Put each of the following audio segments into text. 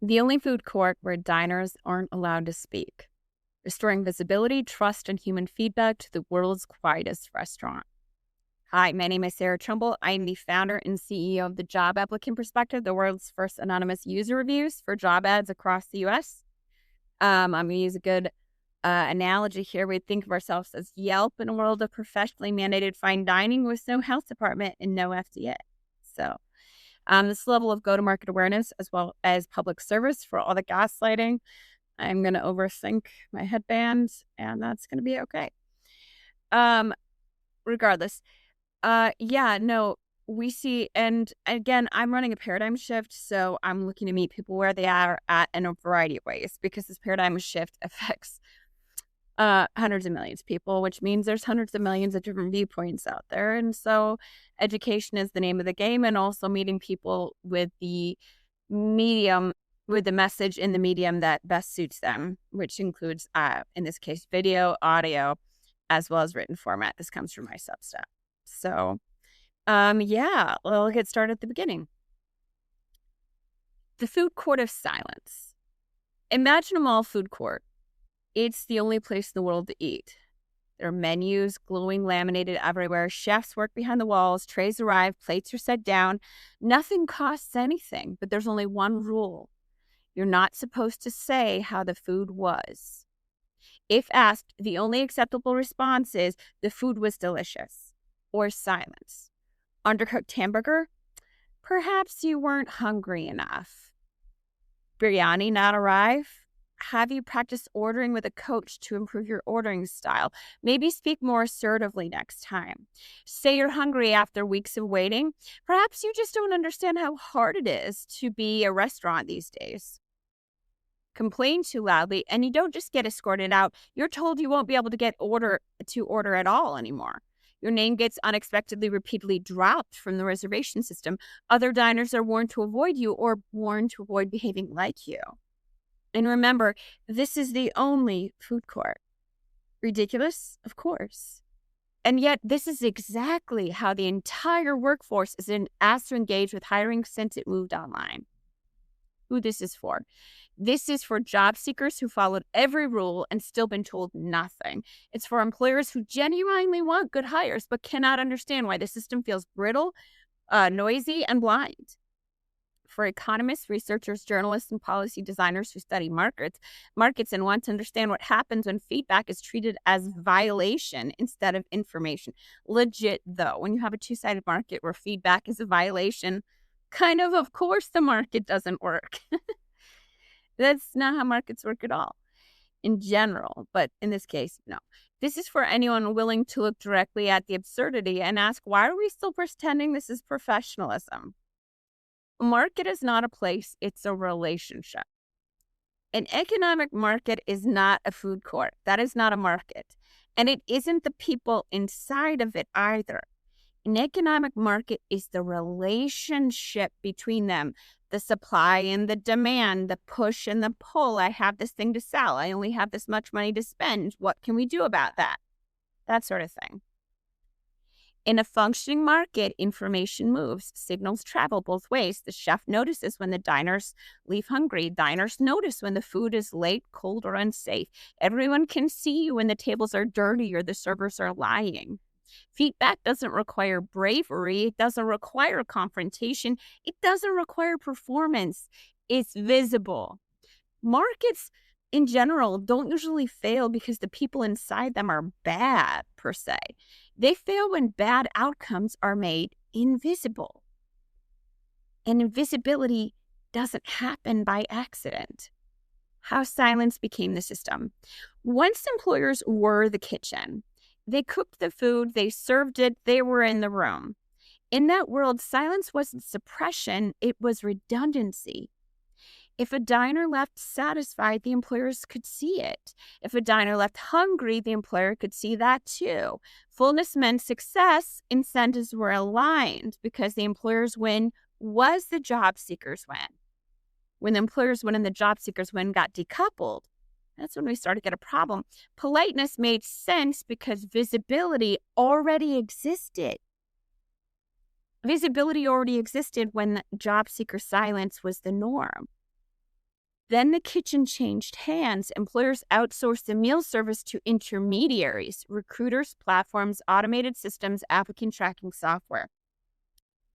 The only food court where diners aren't allowed to speak, restoring visibility, trust, and human feedback to the world's quietest restaurant. Hi, my name is Sarah Trumbull. I am the founder and CEO of the Job Applicant Perspective, the world's first anonymous user reviews for job ads across the U.S. I'm going to use a good analogy here. We think of ourselves as Yelp in a world of professionally mandated fine dining with no health department and no FDA. So this level of go-to-market awareness as well as public service for all the gaslighting, I'm going to overthink my headband, and that's going to be okay. Regardless, no, we see, and again, I'm running a paradigm shift, so I'm looking to meet people where they are at in a variety of ways because this paradigm shift affects hundreds of millions of people, which means there's hundreds of millions of different viewpoints out there. And so education is the name of the game, and also meeting people with the medium, with the message in the medium that best suits them, which includes, in this case, video, audio, as well as written format. This comes from my Substack. So, we'll get started at the beginning. The food court of silence. Imagine a mall food court. It's the only place in the world to eat. There are menus, glowing laminated everywhere. Chefs work behind the walls. Trays arrive. Plates are set down. Nothing costs anything, but there's only one rule. You're not supposed to say how the food was. If asked, the only acceptable response is the food was delicious, or silence. Undercooked hamburger? Perhaps you weren't hungry enough. Biryani not arrive? Have you practiced ordering with a coach to improve your ordering style? Maybe speak more assertively next time. Say you're hungry after weeks of waiting. Perhaps you just don't understand how hard it is to be a restaurant these days. Complain too loudly, and you don't just get escorted out. You're told you won't be able to get order at all anymore. Your name gets unexpectedly repeatedly dropped from the reservation system. Other diners are warned to avoid you or warned to avoid behaving like you. And remember, this is the only food court. Ridiculous? Of course. And yet, this is exactly how the entire workforce is asked to engage with hiring since it moved online. Who this is for? This is for job seekers who followed every rule and still been told nothing. It's for employers who genuinely want good hires but cannot understand why the system feels brittle, noisy, and blind. For economists, researchers, journalists, and policy designers who study markets and want to understand what happens when feedback is treated as violation instead of information. Legit, though, when you have a two-sided market where feedback is a violation, of course the market doesn't work. That's not how markets work at all in general, but in this case, no. This is for anyone willing to look directly at the absurdity and ask, why are we still pretending this is professionalism? A market is not a place, it's a relationship. An economic market is not a food court. That is not a market. And it isn't the people inside of it either. An economic market is the relationship between them, the supply and the demand, the push and the pull. I have this thing to sell. I only have this much money to spend. What can we do about that? That sort of thing. In a functioning market, information moves, signals travel both ways. The chef notices when the diners leave hungry. Diners notice when the food is late, cold, or unsafe. Everyone can see you when the tables are dirty or the servers are lying. Feedback doesn't require bravery. It doesn't require confrontation. It doesn't require performance. It's visible. Markets in general don't usually fail because the people inside them are bad, per se. They fail when bad outcomes are made invisible. And invisibility doesn't happen by accident. How silence became the system. Once employers were the kitchen, they cooked the food, they served it, they were in the room. In that world, silence wasn't suppression, it was redundancy. If a diner left satisfied, the employers could see it. If a diner left hungry, the employer could see that too. Fullness meant success. Incentives were aligned because the employer's win was the job seeker's win. When the employer's win and the job seeker's win got decoupled, that's when we started to get a problem. Politeness made sense because visibility already existed. Visibility already existed when job seeker silence was the norm. Then the kitchen changed hands. Employers outsourced the meal service to intermediaries, recruiters, platforms, automated systems, applicant tracking software.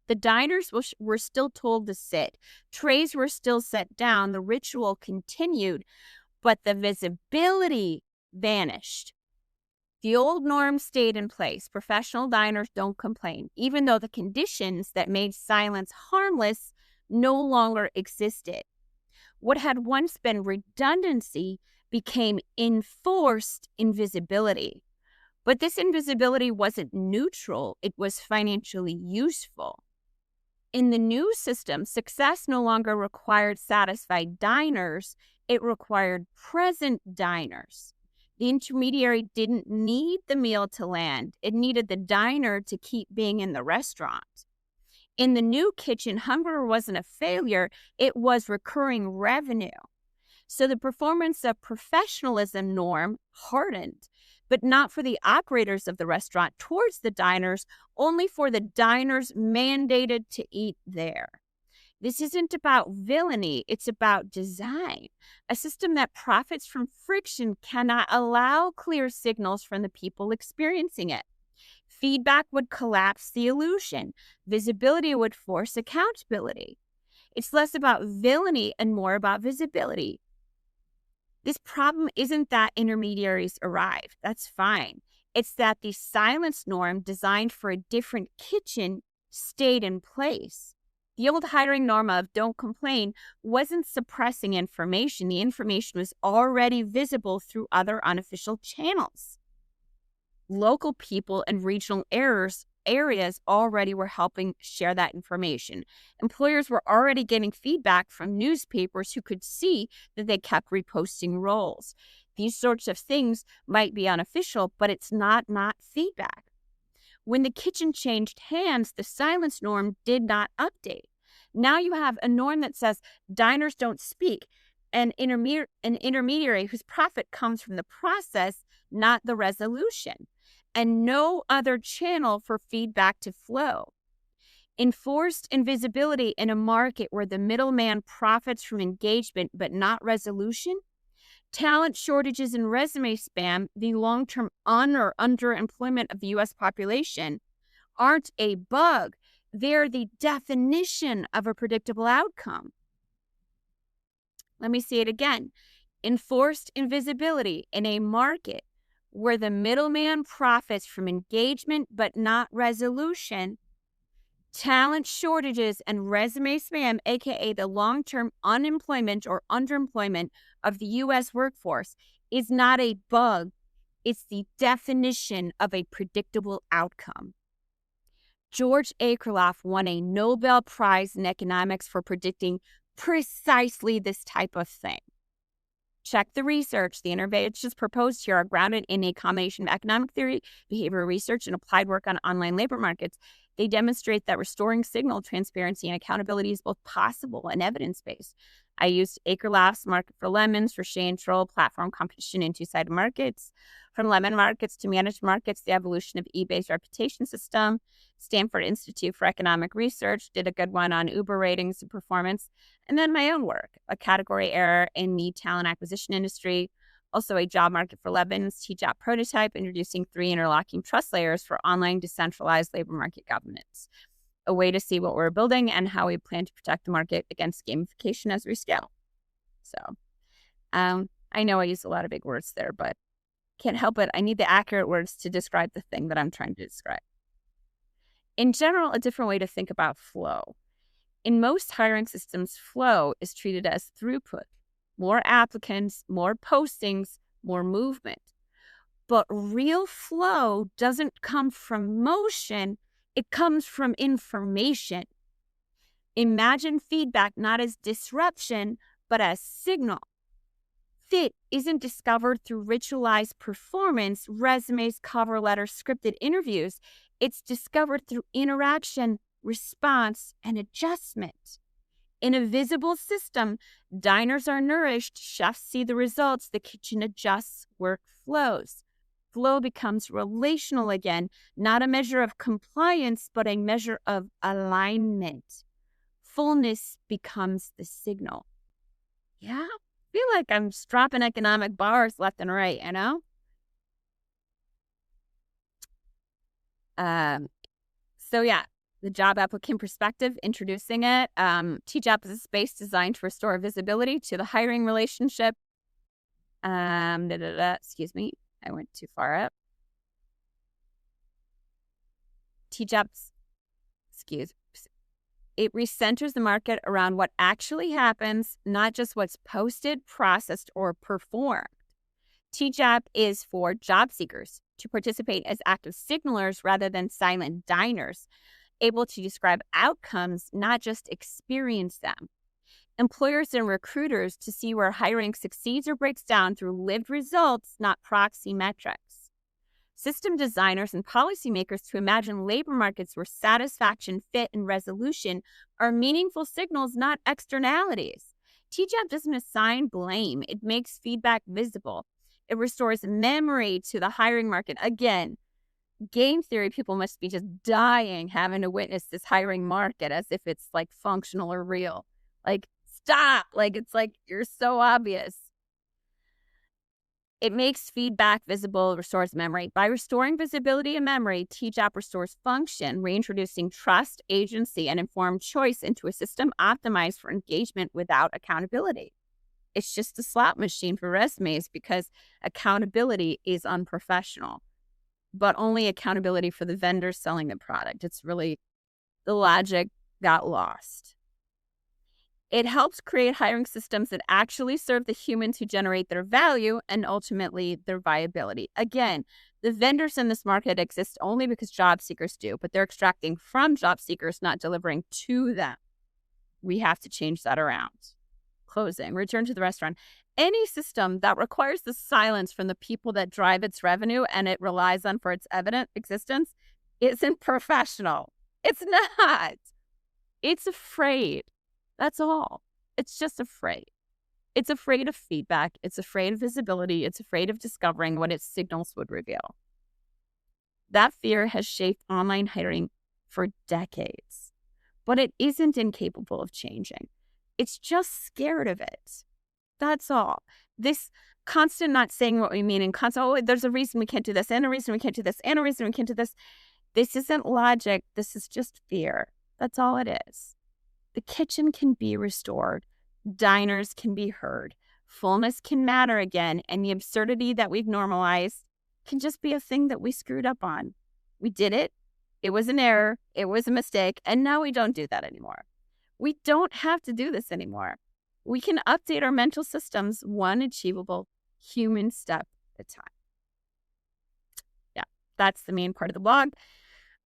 The diners were still told to sit. Trays were still set down. The ritual continued, but the visibility vanished. The old norm stayed in place. Professional diners don't complain, even though the conditions that made silence harmless no longer existed. What had once been redundancy became enforced invisibility. But this invisibility wasn't neutral, it was financially useful. In the new system, success no longer required satisfied diners, it required present diners. The intermediary didn't need the meal to land, it needed the diner to keep being in the restaurant. In the new kitchen, hunger wasn't a failure, it was recurring revenue. So the performance of professionalism norm hardened, but not for the operators of the restaurant towards the diners, only for the diners mandated to eat there. This isn't about villainy, it's about design. A system that profits from friction cannot allow clear signals from the people experiencing it. Feedback would collapse the illusion. Visibility would force accountability. It's less about villainy and more about visibility. This problem isn't that intermediaries arrived. That's fine. It's that the silence norm designed for a different kitchen stayed in place. The old hiring norm of don't complain wasn't suppressing information. The information was already visible through other unofficial channels. Local people and regional areas already were helping share that information. Employers were already getting feedback from newspapers who could see that they kept reposting roles. These sorts of things might be unofficial, but it's not feedback. When the kitchen changed hands, the silence norm did not update. Now you have a norm that says diners don't speak, an intermediary whose profit comes from the process, not the resolution, and no other channel for feedback to flow. Enforced invisibility in a market where the middleman profits from engagement but not resolution, talent shortages and resume spam, the long-term or underemployment of the U.S. population, aren't a bug. They're the definition of a predictable outcome. Let me say it again. Enforced invisibility in a market where the middleman profits from engagement but not resolution, talent shortages and resume spam, aka the long-term unemployment or underemployment of the U.S. workforce, is not a bug. It's the definition of a predictable outcome. George Akerlof won a Nobel Prize in economics for predicting precisely this type of thing. Check the research. The interventions proposed here are grounded in a combination of economic theory, behavioral research, and applied work on online labor markets. They demonstrate that restoring signal transparency and accountability is both possible and evidence-based. I used Akerlof's Market for Lemons for Shea and Troll platform competition in two-sided markets. From lemon markets to managed markets, the evolution of eBay's reputation system. Stanford Institute for Economic Research did a good one on Uber ratings and performance. And then my own work, a category error in the talent acquisition industry. Also a job market for lemons, TJAP prototype, introducing 3 interlocking trust layers for online decentralized labor market governance. A way to see what we're building and how we plan to protect the market against gamification as we scale. So I know I use a lot of big words there, but can't help it. I need the accurate words to describe the thing that I'm trying to describe. In general, a different way to think about flow. In most hiring systems, flow is treated as throughput. More applicants, more postings, more movement. But real flow doesn't come from motion, it comes from information. Imagine feedback not as disruption, but as signal. Fit isn't discovered through ritualized performance, resumes, cover letters, scripted interviews. It's discovered through interaction, response, and adjustment. In a visible system, diners are nourished, chefs see the results, the kitchen adjusts, work flows. Flow becomes relational again, not a measure of compliance, but a measure of alignment. Fullness becomes the signal. Yeah. I feel like I'm just dropping economic bars left and right, you know? Um, so yeah, the job applicant perspective, introducing it. TJAP is a space designed to restore visibility to the hiring relationship. Excuse me, I went too far up. TJAP's, excuse, it recenters the market around what actually happens, not just what's posted, processed, or performed. TJAP is for job seekers to participate as active signalers rather than silent diners, able to describe outcomes, not just experience them. Employers and recruiters to see where hiring succeeds or breaks down through lived results, not proxy metrics. System designers and policymakers to imagine labor markets where satisfaction, fit, and resolution are meaningful signals, not externalities. TJAP doesn't assign blame, it makes feedback visible. It restores memory to the hiring market. Again, game theory people must be just dying having to witness this hiring market as if it's like functional or real. Like, stop. Like, it's like you're so obvious. It makes feedback visible, restores memory. By restoring visibility and memory, TJAP restores function, reintroducing trust, agency, and informed choice into a system optimized for engagement without accountability. It's just a slot machine for resumes because accountability is unprofessional, but only accountability for the vendor selling the product. It's really, the logic got lost. It helps create hiring systems that actually serve the humans who generate their value and ultimately their viability. Again, the vendors in this market exist only because job seekers do, but they're extracting from job seekers, not delivering to them. We have to change that around. Closing, return to the restaurant. Any system that requires the silence from the people that drive its revenue and it relies on for its evident existence isn't professional. It's not. It's afraid. That's all. It's just afraid. It's afraid of feedback. It's afraid of visibility. It's afraid of discovering what its signals would reveal. That fear has shaped online hiring for decades, but it isn't incapable of changing. It's just scared of it. That's all. This constant not saying what we mean and constant, oh, there's a reason we can't do this, and a reason we can't do this, and a reason we can't do this. This isn't logic. This is just fear. That's all it is. The kitchen can be restored. Diners can be heard. Fullness can matter again. And the absurdity that we've normalized can just be a thing that we screwed up on. We did it. It was an error. It was a mistake. And now we don't do that anymore. We don't have to do this anymore. We can update our mental systems one achievable human step at a time. Yeah, that's the main part of the blog.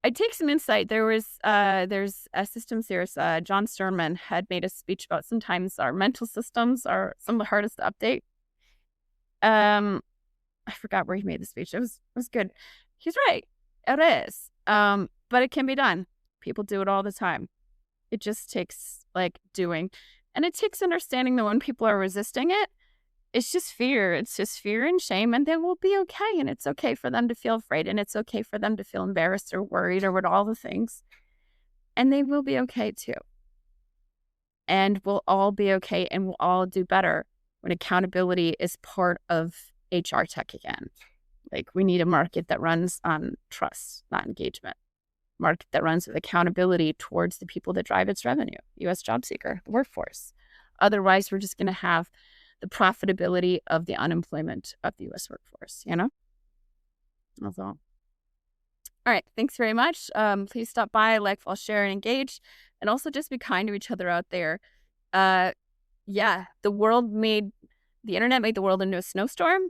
I take some insight. There's a systems theorist, John Sternman, had made a speech about sometimes our mental systems are some of the hardest to update. I forgot where he made the speech. It was good. He's right. It is. But it can be done. People do it all the time. It just takes like doing, and it takes understanding that when people are resisting it, it's just fear. It's just fear and shame, and they will be okay. And it's okay for them to feel afraid, and it's okay for them to feel embarrassed or worried or what all the things. And they will be okay too. And we'll all be okay, and we'll all do better when accountability is part of HR tech again. Like, we need a market that runs on trust, not engagement. Market that runs with accountability towards the people that drive its revenue, U.S. job seeker, the workforce. Otherwise, we're just going to have the profitability of the unemployment of the U.S. workforce, you know? That's all. All right. Thanks very much. Please stop by, like, follow, share, and engage. And also just be kind to each other out there. Yeah, the internet made the world into a snowstorm.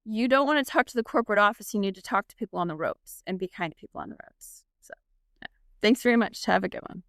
You don't want to talk to the corporate office. You need to talk to people on the roads and be kind to people on the roads. So, yeah. Thanks very much. Have a good one.